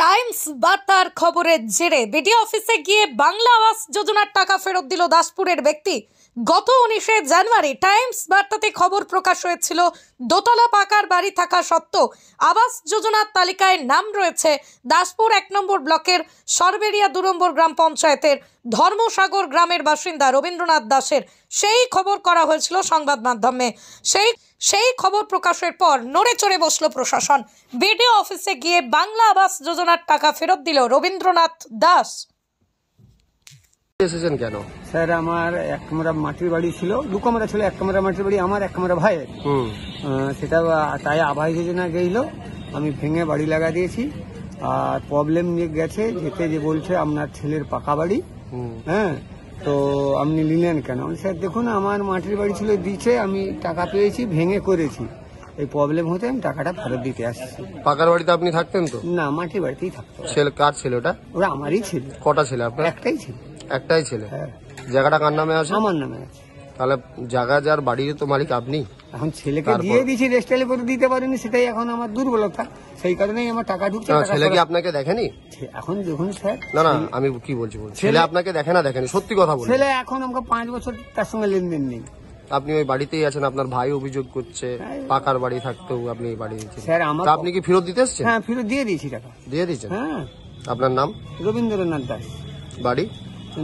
Times বার্তার খবরের জেরে বিডিও অফিসে গিয়ে বাংলা আবাস যোজনার টাকা ফেরত দিল দাসপুরের ব্যক্তি। গত 19শে জানুয়ারি টাইমস বার্তাতে খবর প্রকাশ হয়েছিল, দোতলা পাকার বাড়ি থাকা সত্ত্বেও আবাস যোজনার তালিকায় নাম রয়েছে দাসপুর 1 নম্বর ব্লকের সরবেরিয়া 2 নম্বর গ্রাম পঞ্চায়েতের ধর্মসাগর গ্রামের বাসিন্দা রবীন্দ্রনাথ দাসের। সেই খবর করা হয়েছিল সংবাদ মাধ্যমে। সেই খবর প্রকাশের পর নড়ে চড়ে বসল প্রশাসন। বিডিও অফিসে গিয়ে বাংলা আবাস যোজনার টাকা ফেরত দিল রবীন্দ্রনাথ দাস। এসেছেন কেন? স্যার, আমার এক কামরা মাটির বাড়ি ছিল, 2 কামরা ছিল। 1 কামরা মাটির বাড়ি আমার, 1 কামরা ভাইয়ের। সেটা তাই আবাস যোজনা গেছিল, আমি ভেঙে বাড়ি লাগা দিয়েছি। আর প্রবলেম নিয়ে গেছে যেতে, যে বলছে আপনার ছেলের পাকা বাড়ি, হ্যাঁ তো আপনি নিলেন কেন? স্যার দেখুন, আমার মাটির বাড়ি ছিল, দিচ্ছে, আমি টাকা পেয়েছি, ভেঙে করেছি। এই প্রবলেম হতে আমি টাকাটা ফেরত দিতে আসছি। পাকার বাড়িতে আপনি থাকতেন তো? না, মাটির বাড়িতেই থাকতো। ছেলে কার ছেলে ওটা? ওরা আমারই ছিল। কটা ছেলে আপনার? একটাই ছিল। একটাই ছেলে? হ্যাঁ। জায়গাটা কার নামে আছে? আমার নামে আছে। তাহলে জায়গা যার বাড়ির তো মালিক আপনি। এখন ছেলেকে দিয়ে দিয়েছি, রেস্টাইলে করে দিতে পারিনি, সেটাই এখন আমার দুর্বলতা। সেই কারণেই আমার টাকা ঢুকছে। ছেলে কি আপনাকে দেখেনি? এখন দেখুন স্যার, না আমি কি বলছি, ছেলে আপনাকে দেখে না দেখেনি? সত্যি কথা বলুন। ছেলে এখন আমাকে 5 বছর তার সঙ্গে লেনদেন নেই। আপনি ওই বাড়িতেই আছেন, আপনার ভাই অভিযোগ করছে পাকার বাড়ি থাকতেও আপনি এই বাড়ি দিচ্ছেন। স্যার আমার, আপনি কি ফেরত দিতে এসছেন? হ্যাঁ ফেরত দিয়ে দিয়েছি টাকা। দিয়ে দিয়েছেন? হ্যাঁ। আপনার নাম? রবীন্দ্রনাথ দাস, বাড়ি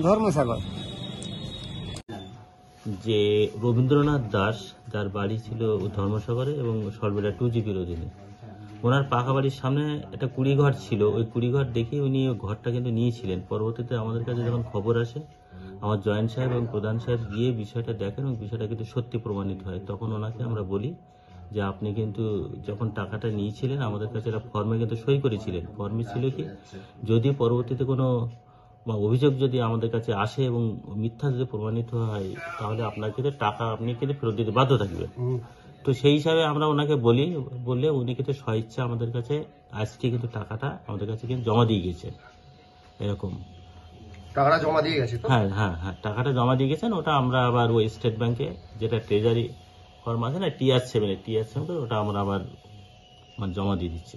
ধর্মসাগর। যে রবীন্দ্রনাথ দাস, যার বাড়ি ছিল ধর্মসাগরে এবং সরবেরা 2GB অধীনে, ওনার পাকা বাড়ির সামনে একটা কুড়িঘর ছিল। ওই কুড়িঘর দেখে উনি ওই ঘরটা কিন্তু নিয়েছিলেন। পরবর্তীতে আমাদের কাছে যখন খবর আসে, আমার জয়েন্ট সাহেব এবং প্রধান সাহেব গিয়ে বিষয়টা দেখেন এবং বিষয়টা কিন্তু সত্যি প্রমাণিত হয়। তখন ওনাকে আমরা বলি যে আপনি কিন্তু যখন টাকাটা নিয়েছিলেন আমাদের কাছে একটা ফর্মে কিন্তু সই করেছিলেন। ফর্মে ছিল কি, যদি পরবর্তীতে কোনো বা অভিযোগ যদি আমাদের কাছে আসে এবং মিথ্যা যদি প্রমাণিত হয়, তাহলে আপনার কিন্তু টাকা আপনি কিন্তু ফেরত দিতে বাধ্য থাকবেন। তো সেই হিসাবে আমরা ওনাকে বললে উনি কিন্তু স্বইচ্ছা আমাদের কাছে আজকে কিন্তু টাকাটা আমাদের কাছে কিন্তু জমা দিয়ে গেছে। এরকম টাকাটা জমা দিয়ে গেছে? হ্যাঁ, টাকাটা জমা দিয়ে গেছেন। ওটা আমরা আবার ওই স্টেট ব্যাংকে যেটা ট্রেজারি ফর্ম আছে না, TR7 ওটা আমরা আবার জমা দিয়ে দিচ্ছি।